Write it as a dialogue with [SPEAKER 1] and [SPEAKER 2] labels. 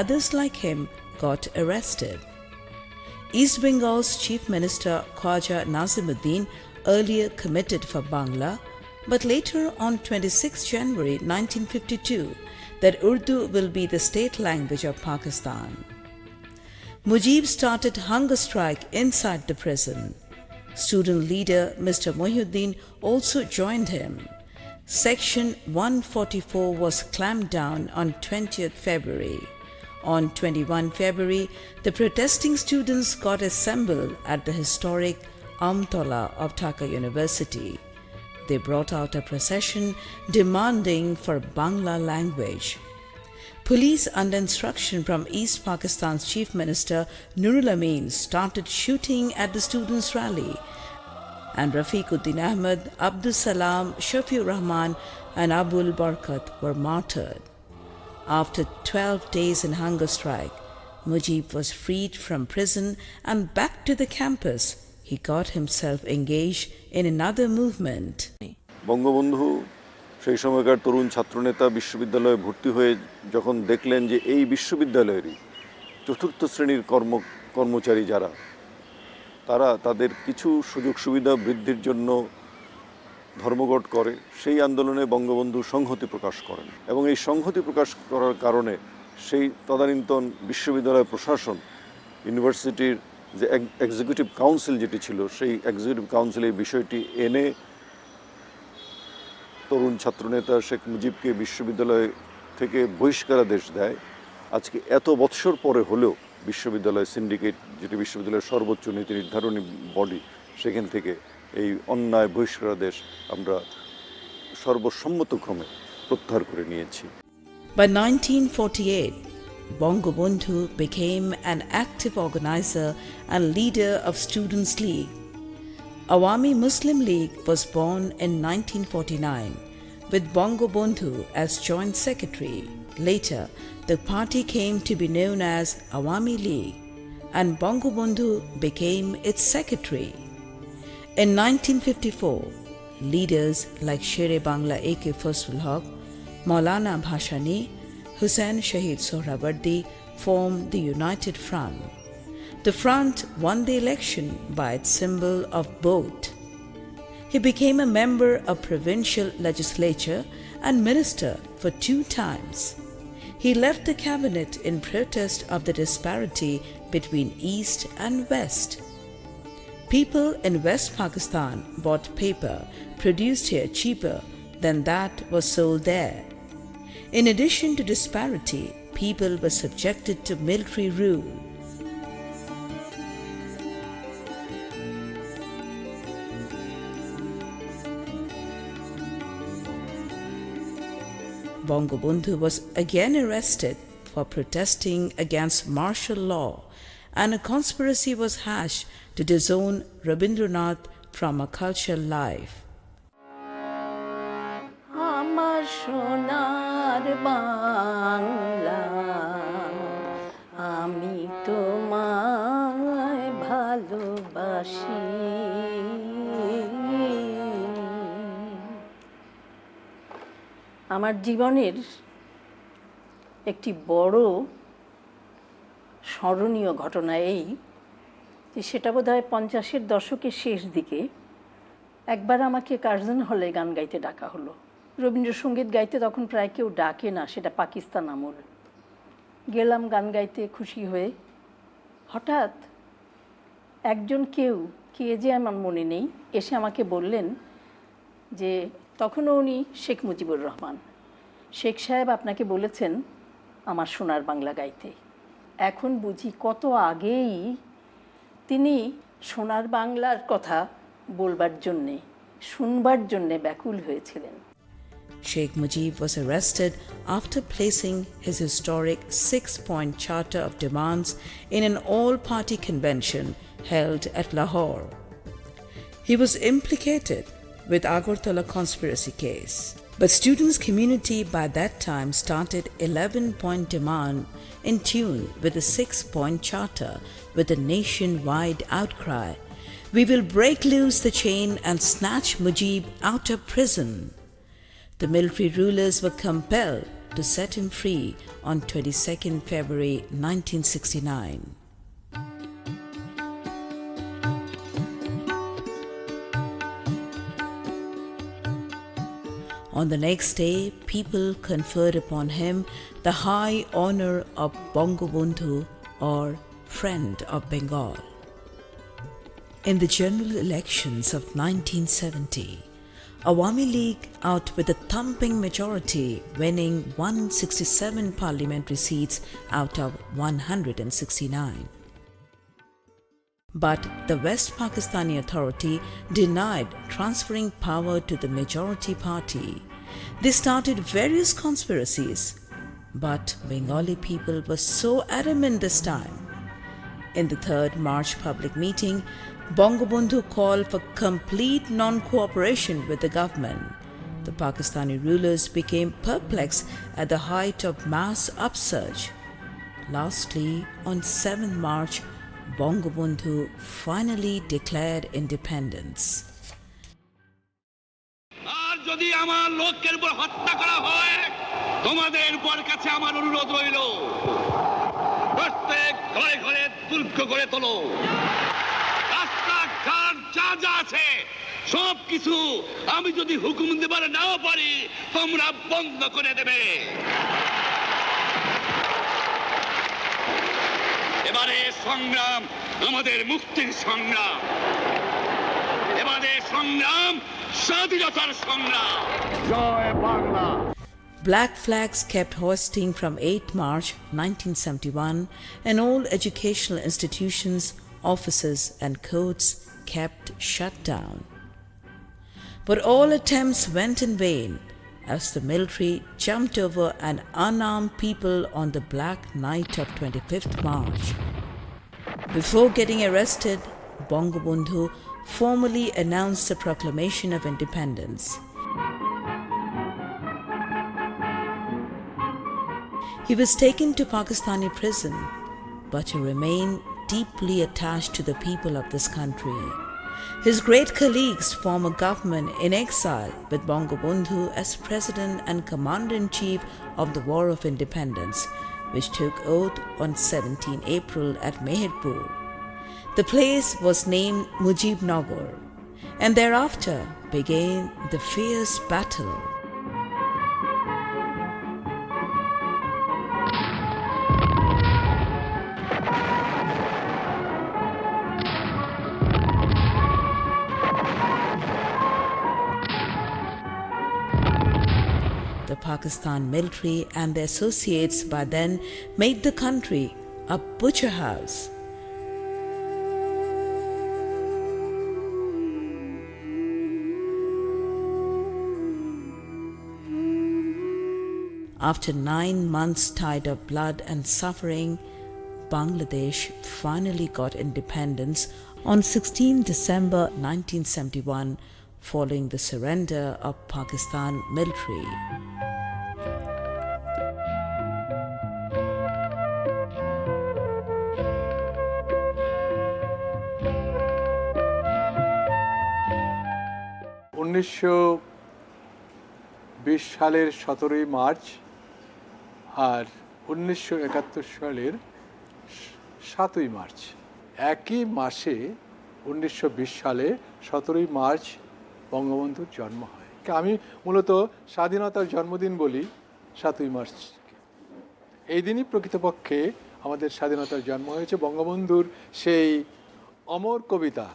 [SPEAKER 1] Others like him got arrested. East Bengal's Chief Minister Khwaja Nazimuddin earlier committed for Bangla, but later on 26 January 1952 that Urdu will be the state language of Pakistan. Mujib started hunger strike inside the prison. Student leader Mr. Mohyuddin also joined him. Section 144 was clamped down on 20th February. On 21 February, the protesting students got assembled at the historic Amtola of Dhaka University. They brought out a procession demanding for Bangla language. Police, under instruction from East Pakistan's Chief Minister Nurul Amin, started shooting at the students' rally, and Rafiquddin Ahmed, Abdul Salam, Shafiur Rahman, and Abul Barkat were martyred. After 12 days in hunger strike, Mujib was freed from prison and back to the campus. He got himself engaged in another movement.
[SPEAKER 2] Bangabandhu সেই সময়কার তরুণ ছাত্রনেতা বিশ্ববিদ্যালয়ে ভর্তি হয়ে যখন দেখলেন যে এই বিশ্ববিদ্যালয়েরই চতুর্থ শ্রেণীর কর্মচারী যারা তারা তাদের কিছু সুযোগ সুবিধা বৃদ্ধির জন্য ধর্মঘট করে, সেই আন্দোলনে বঙ্গবন্ধু সংহতি প্রকাশ করেন এবং এই সংহতি প্রকাশ করার কারণে সেই তদানীন্তন বিশ্ববিদ্যালয় প্রশাসন ইউনিভার্সিটির যে এক্সিকিউটিভ কাউন্সিল যেটি ছিল সেই এক্সিকিউটিভ কাউন্সিল এই বিষয়টি এনে তরুণ ছাত্রনেতা শেখ মুজিবকে বিশ্ববিদ্যালয় থেকে বহিষ্কারাদেশ দেয়। আজকে এত বৎসর পরে হলেও বিশ্ববিদ্যালয় সিন্ডিকেট, যেটি বিশ্ববিদ্যালয়ের সর্বোচ্চ নীতি নির্ধারণী বডি, সেখান থেকে এই অন্যায় বহিষ্কারাদেশ আমরা সর্বসম্মতক্রমে প্রত্যাহার করে নিয়েছি।
[SPEAKER 1] By 1948, Bangabandhu became an active organizer and leader of Students' League. Awami Muslim League was born in 1949 with Bangabandhu as joint secretary. Later, the party came to be known as Awami League and Bangabandhu became its secretary. In 1954, leaders like Shere Bangla A.K. Fazlul Haq, Maulana Bhashani, Hussain Shahid Sohrawardi formed the United Front. The front won the election by its symbol of boat. He became a member of provincial legislature and minister for 2 times. He left the cabinet in protest of the disparity between East and West. People in West Pakistan bought paper produced here cheaper than that was sold there. In addition to disparity, people were subjected to military rule. Bangabandhu was again arrested for protesting against martial law, and a conspiracy was hatched to disown Rabindranath from a cultural life.
[SPEAKER 3] আমার সোনার বাংলা আমি তোমায় ভালোবাসি। আমার জীবনের একটি বড় স্মরণীয় ঘটনা এই যে সেটা বোধহয় 50-এর দশকের শেষ দিকে একবার আমাকে কার্জন হলে গান গাইতে ডাকা হলো। রবীন্দ্রসঙ্গীত গাইতে তখন প্রায় কেউ ডাকে না, সেটা পাকিস্তান আমল। গেলাম গান গাইতে খুশি হয়ে। হঠাৎ একজন কে যে আমার মনে নেই এসে আমাকে বললেন যে তখনও উনি শেখ মুজিবুর রহমান, শেখ সাহেব আপনাকে বলেছেন আমার সোনার বাংলা গাইতে। এখন বুঝি কত আগেই তিনি সোনার বাংলার কথা বলবার জন্যে, শুনবার জন্যে ব্যাকুল হয়েছিলেন।
[SPEAKER 1] Sheikh Mujib was arrested after placing his historic 6-point charter of demands in an all-party convention held at Lahore. He was implicated with Agartala conspiracy case, but students' community by that time started 11-point demand in tune with the 6-point charter with a nationwide outcry. We will break loose the chain and snatch Mujib out of prison. The military rulers were compelled to set him free on 22nd February 1969. On the next day, people conferred upon him the high honor of Bangabandhu, or Friend of Bengal. In the general elections of 1970, Awami League, out with a thumping majority, winning 167 parliamentary seats out of 169. But the West Pakistani Authority denied transferring power to the majority party. They started various conspiracies, but Bengali people were so adamant this time. In the 3rd March public meeting, Bangabandhu called for complete non-cooperation with the government. The Pakistani rulers became perplexed at the height of mass upsurge. Lastly, on 7th March, Bangabandhu finally declared independence.
[SPEAKER 4] আর যদি আমার লোকের উপর হত্যা করা হয়, তোমাদের উপর কাছে আমার অনুরোধ রইল, প্রত্যেক ঘরে ঘরে দুর্গ গড়ে তোলো, রাস্তাঘাট যা যা আছে সব কিছু আমি যদি হুকুম দেবার নাও পারি তোমরা বন্ধ করে দেবে। এবারে সংগ্রাম আমাদের মুক্তির সংগ্রাম, এবারে সংগ্রাম স্বাধীনতার সংগ্রাম। জয় Bangla.
[SPEAKER 1] Black flags kept hoisting from 8 March 1971, and all educational institutions, offices and courts kept shut down. But all attempts went in vain as the military jumped over an unarmed people on the black night of 25th March. Before getting arrested, Bangabandhu formally announced the proclamation of independence. He was taken to Pakistani prison, but he remained deeply attached to the people of this country. His great colleagues form a government in exile with Bangabandhu as President and Commander-in-Chief of the War of Independence, which took oath on 17 April at Meherpur. The place was named Mujibnagar, and thereafter began the fierce battle. The Pakistan military and their associates by then made the country a butcher house. After 9 months tide of blood and suffering, Bangladesh finally got independence on 16 December 1971, following the surrender of Pakistan military.
[SPEAKER 5] সালের 17 March আর 1971 সালের 7 March একই মাসে 1920 সালে 17 March বঙ্গবন্ধুর জন্ম হয়। আমি মূলত স্বাধীনতার জন্মদিন বলি 7 মার্চ। এই দিনই প্রকৃতপক্ষে আমাদের স্বাধীনতার জন্ম হয়েছে। বঙ্গবন্ধুর সেই অমর কবিতা